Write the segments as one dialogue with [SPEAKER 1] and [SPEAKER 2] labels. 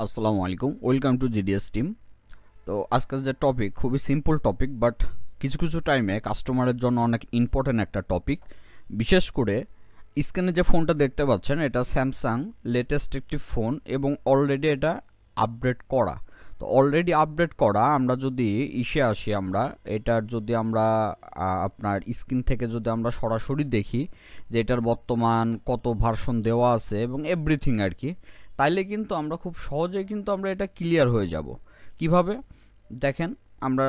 [SPEAKER 1] আসসালামু আলাইকুম, welcome to GDS team. তো আজকের যে টপিক খুবই সিম্পল টপিক, বাট কিছু কিছু টাইমে কাস্টমারের জন্য অনেক ইম্পর্টেন্ট একটা টপিক। বিশেষ করে স্ক্রিনে যে ফোনটা দেখতে পাচ্ছেন, এটা স্যামসাং লেটেস্ট একটি ফোন এবং অলরেডি এটা আপডেট করা। তো অলরেডি আপডেট করা, আমরা যদি ইসে আসি, আমরা এটার যদি আমরা আপনার স্ক্রিন থেকে যদি আমরা সরাসরি দেখি যে এটার বর্তমান কত ভার্সন দেওয়া আছে এবং এভরিথিং আর কি, তাইলে কিন্তু আমরা খুব সহজেই কিন্তু আমরা এটা ক্লিয়ার হয়ে যাব। কিভাবে দেখেন, আমরা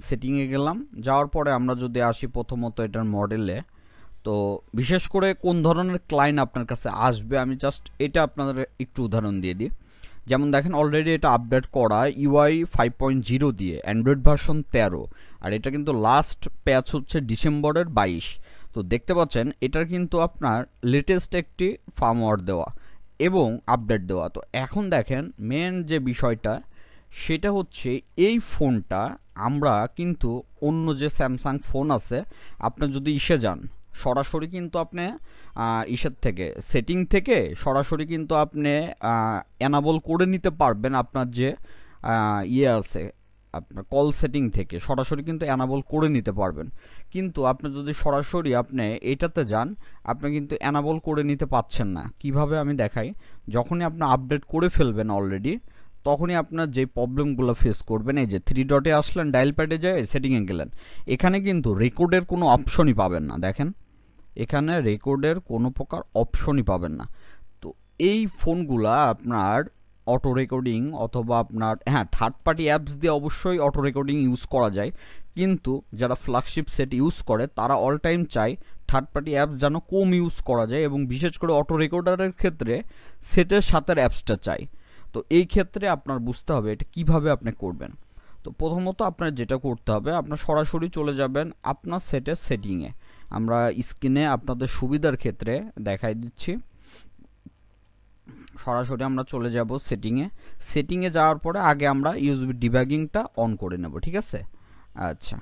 [SPEAKER 1] সেটিংয়ে গেলাম, যাওয়ার পরে আমরা যদি আসি প্রথমত এটার মডেলে, তো বিশেষ করে কোন ধরনের ক্লায়েন্ট আপনার কাছে আসবে আমি জাস্ট এটা আপনাদের একটু উদাহরণ দিয়ে দিই। যেমন দেখেন, অলরেডি এটা আপডেট করা ইউআই 5.0 দিয়ে, অ্যান্ড্রয়েড ভার্সন 13, আর এটা কিন্তু লাস্ট প্যাচ হচ্ছে ডিসেম্বরের 22। তো দেখতে পাচ্ছেন এটার কিন্তু আপনার লেটেস্ট একটি ফার্মওয়্যার দেওয়া এবং আপডেট দেওয়া। তো এখন দেখেন মেন যে বিষয়টা সেটা হচ্ছে এই ফোনটা আমরা কিন্তু অন্য যে স্যামসাং ফোন আছে, আপনি যদি ইসে যান সরাসরি কিন্তু আপনি ইসের থেকে সেটিং থেকে সরাসরি কিন্তু আপনি এনাবল করে নিতে পারবেন। আপনার যে ইয়ে আছে, আপনার কল সেটিং থেকে সরাসরি কিন্তু এনাবল করে নিতে পারবেন। কিন্তু আপনি যদি সরাসরি আপনি এটাতে যান, আপনি কিন্তু এনাবল করে নিতে পাচ্ছেন না। কিভাবে আমি দেখাই। যখনই আপনি আপডেট করে ফেলবেন অলরেডি, তখনই আপনার যে প্রবলেমগুলো ফেস করবেন, এই যে 3 ডটে আসলেন, ডায়াল প্যাডে যায় সেটিংয়ে গেলেন, এখানে কিন্তু রেকর্ডের কোনো অপশনই পাবেন না। দেখেন এখানে রেকর্ডের কোনো প্রকার অপশনই পাবেন না। তো এই ফোনগুলা আপনার অটো রেকর্ডিং অথবা আপনার থার্ড পার্টি অ্যাপস দিয়ে অবশ্যই অটো রেকর্ডিং ইউজ করা যায়, কিন্তু যারা ফ্ল্যাগশিপ সেট ইউজ করে তারা অল টাইম চায় থার্ড পার্টি অ্যাপস যেন কম ইউজ করা যায়, এবং বিশেষ করে অটো রেকর্ডারের ক্ষেত্রে সেটের সাথে অ্যাপসটা চাই। তো এই ক্ষেত্রে আপনার বুঝতে হবে এটা কিভাবে আপনি করবেন। তো প্রথমত আপনার যেটা করতে হবে, আপনার সরাসরি চলে যাবেন আপনার সেটের সেটিংয়ে। আমরা স্ক্রিনে আপনাদের সুবিধার ক্ষেত্রে দেখাই দিচ্ছি। সরাসরি আমরা চলে যাব সেটিংয়ে যাওয়ার পরে আগে আমরা ইউএসবি ডিবাগিংটা অন করে নেব, ঠিক আছে। আচ্ছা,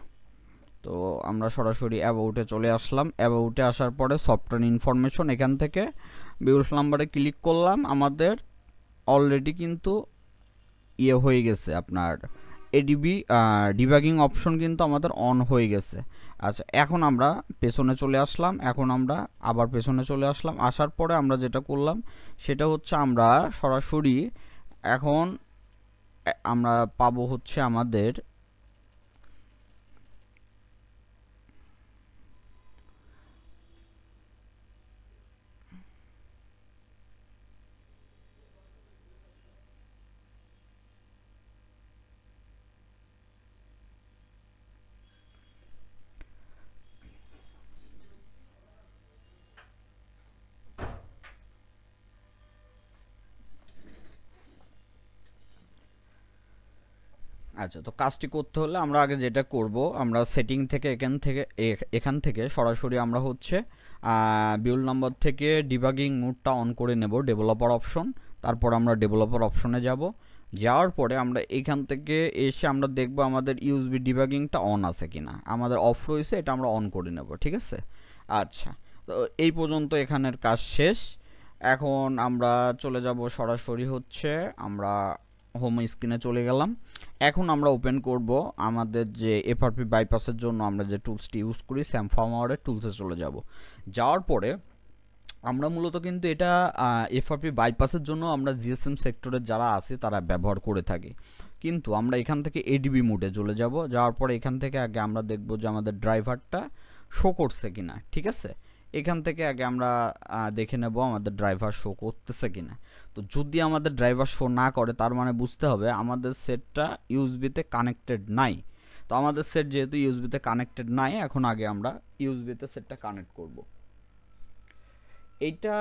[SPEAKER 1] তো আমরা সরাসরি অ্যাবাউটে চলে আসলাম। অ্যাবাউটে আসার পরে সফটওয়্যার ইনফরমেশন, এখান থেকে বিউজ নাম্বারে ক্লিক করলাম। আমাদের অলরেডি কিন্তু ইয়ে হয়ে গেছে, আপনার এডিবি ডিবাগিং অপশন কিন্তু আমাদের অন হয়ে গেছে। আচ্ছা, এখন আমরা পেছনে চলে আসলাম। আবার পেছনে চলে আসলাম। আসার পরে আমরা যেটা করলাম সেটা হচ্ছে আমরা সরাসরি এখন আমরা পাবো হচ্ছে আমাদের আচ্ছা, তো কাজটি করতে হলে আমরা আগে যেটা করব, আমরা সেটিং থেকে এখান থেকে সরাসরি আমরা হচ্ছে বিউল নাম্বার থেকে ডিবাগিং মোডটা অন করে নেব, ডেভেলপার অপশন। তারপর আমরা ডেভেলপার অপশনে যাব। যাওয়ার পরে আমরা এখান থেকে এসে আমরা দেখব আমাদের ইউএসবি ডিবাগিংটা অন আছে কিনা। আমাদের অফ রয়েছে, এটা আমরা অন করে নেব, ঠিক আছে। আচ্ছা, তো এই পর্যন্ত এখানের কাজ শেষ। এখন আমরা চলে যাব সরাসরি হচ্ছে আমরা হোম স্ক্রিনে চলে গেলাম। এখন আমরা ওপেন করব আমাদের যে এফআরপি বাইপাসের জন্য আমরা যে টুলসটি ইউজ করি, স্যাম ফার্মওয়্যারের টুলসে চলে যাব। যাওয়ার পরে আমরা মূলত কিন্তু এটা এফআরপি বাইপাসের জন্য আমরা জিএসএম সেক্টরের যারা আছে তারা ব্যবহার করে থাকি। কিন্তু আমরা এখান থেকে এডিবি মোডে চলে যাব। যাওয়ার পরে এখান থেকে আগে আমরা দেখব যে আমাদের ড্রাইভারটা শো করছে কিনা, ঠিক আছে। এখান থেকে আগে আমরা দেখে নেব আমাদের ড্রাইভার শো করতেছে কিনা। তো যদি আমাদের ড্রাইভার শো না করে, তার মানে বুঝতে হবে আমাদের সেটটা ইউএসবিতে কানেক্টেড নাই। তো আমাদের সেট যেহেতু ইউএসবিতে কানেক্টেড নাই, এখন আগে আমরা ইউএসবিতে সেটটা কানেক্ট করব। এইটা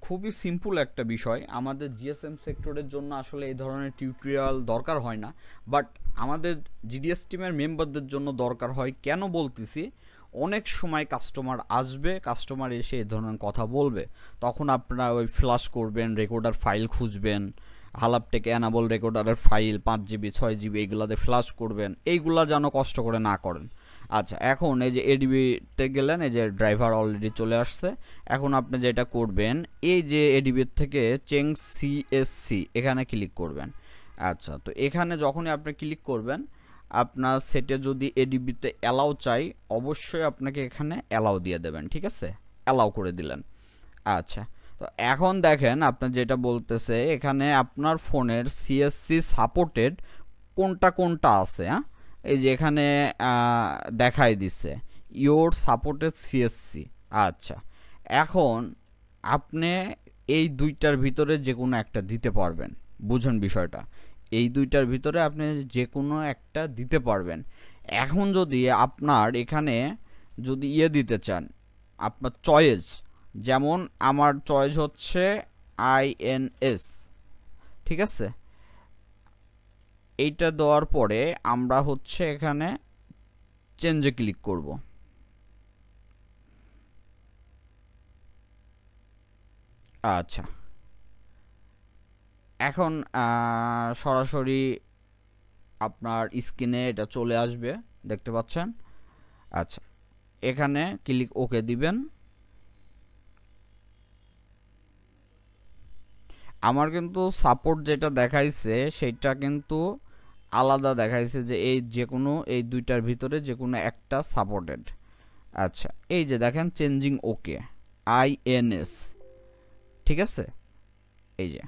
[SPEAKER 1] খুবই সিম্পল একটা বিষয়। আমাদের জিএসএম সেক্টরের জন্য আসলে এই ধরনের টিউটোরিয়াল দরকার হয় না, বাট আমাদের জিডিএস টিমের মেম্বারদের জন্য দরকার হয়। কেন বলতেছি, অনেক সময় কাস্টমার আসবে, কাস্টমার এসে এই ধরনের কথা বলবে, তখন আপনারা ওই ফ্ল্যাশ করবেন, রেকর্ডার ফাইল খুঁজবেন, হালাপটেকে অ্যানাবল রেকর্ডারের ফাইল 5 জিবি 6 জিবি এইগুলাতে ফ্ল্যাশ করবেন। এইগুলা যেন কষ্ট করে না করেন। আচ্ছা, এখন এই যে এডিবিতে গেলেন, এই যে ড্রাইভার অলরেডি চলে আসছে। এখন আপনি যেটা করবেন, এই যে এডিবি থেকে চেঞ্জ সিএসসি এখানে ক্লিক করবেন। আচ্ছা, তো এখানে যখনই আপনি ক্লিক করবেন, আপনার সেটে যদি এডিবিতে অ্যালাউ চাই, অবশ্যই আপনাকে এখানে অ্যালাউ দিয়ে দেবেন, ঠিক আছে? অ্যালাউ করে দিলেন। আচ্ছা, তো এখন দেখেন আপনার যেটা বলতেছে এখানে আপনার ফোনের সিএসসি সাপোর্টেড কোনটা কোনটা আছে। হ্যাঁ, এই যে এখানে দেখাই দিছে ইওর সাপোর্টেড সিএসসি। আচ্ছা, এখন আপনি এই দুইটার ভিতরে যে কোনো একটা দিতে পারবেন। বুঝুন বিষয়টা, এই দুইটার ভিতরে আপনি যে কোনো একটা দিতে পারবেন। এখন যদি আপনার এখানে যদি দিতে চান, আপনার চয়েস, যেমন আমার চয়েস হচ্ছে আইএনএস, ঠিক আছে? এইটা দেওয়ার পরে আমরা হচ্ছে এখানে চেঞ্জে ক্লিক করব। আচ্ছা, এখন সরাসরি আপনার স্ক্রিনে এটা চলে আসবে, দেখতে পাচ্ছেন। আচ্ছা, এখানে ক্লিক ওকে দিবেন। আমার কিন্তু সাপোর্ট যেটা দেখাইছে সেটা কিন্তু আলাদা দেখাইছে, যে এই যে কোনো এই দুইটার ভিতরে যে কোনো একটা সাপোর্টেড। আচ্ছা, এই যে দেখেন চেঞ্জিং ওকে আইএনএস, ঠিক আছে? এই যে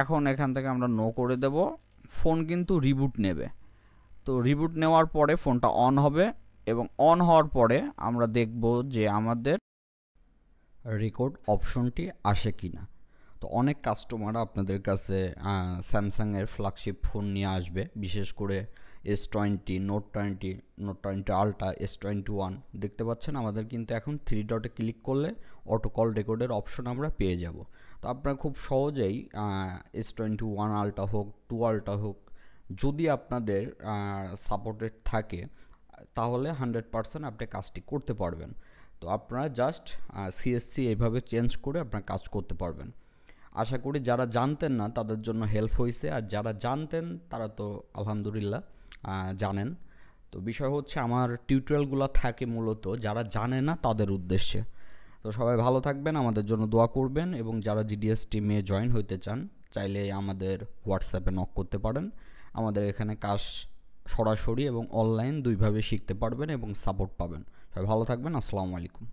[SPEAKER 1] এখন এখান থেকে আমরা নো করে দেব। ফোন কিন্তু রিবুট নেবে। তো রিবুট নেওয়ার পরে ফোনটা অন হবে, এবং অন হওয়ার পরে আমরা দেখব যে আমাদের রেকর্ড অপশনটি আসে কিনা। তো অনেক কাস্টমার আপনাদের কাছে স্যামসাংয়ের ফ্ল্যাগশিপ ফোন নিয়ে আসবে, বিশেষ করে S20, নোট 20 আলট্রা, S21। দেখতে পাচ্ছেন আমাদের কিন্তু এখন 3 ডটে ক্লিক করলে অটো কল রেকর্ডের অপশন আমরা পেয়ে যাব। তো আপনারা খুব সহজেই S21 আলট্রা হোক, 2 আলট্রা হোক, যদি আপনাদের সাপোর্টেড থাকে, তাহলে 100% আপনি কাজটি করতে পারবেন। তো আপনারা জাস্ট সিএসসি এইভাবে চেঞ্জ করে আপনারা কাজ করতে পারবেন। আশা করি যারা জানতেন না তাদের জন্য হেল্প হয়েছে, আর যারা জানতেন তারা তো আলহামদুলিল্লাহ জানেন। তো বিষয় হচ্ছে আমার টিউটোরিয়ালগুলো থাকে মূলত যারা জানে না তাদের উদ্দেশ্যে। তো সবাই ভালো থাকবেন, আমাদের জন্য দোয়া করবেন, এবং যারা জিডিএস টিমে জয়েন হইতে চান চাইলে আমাদের হোয়াটসঅ্যাপে নক করতে পারেন। আমাদের এখানে কাজ সরাসরি এবং অনলাইন দুইভাবে শিখতে পারবেন এবং সাপোর্ট পাবেন। সবাই ভালো থাকবেন, আসসালামু আলাইকুম।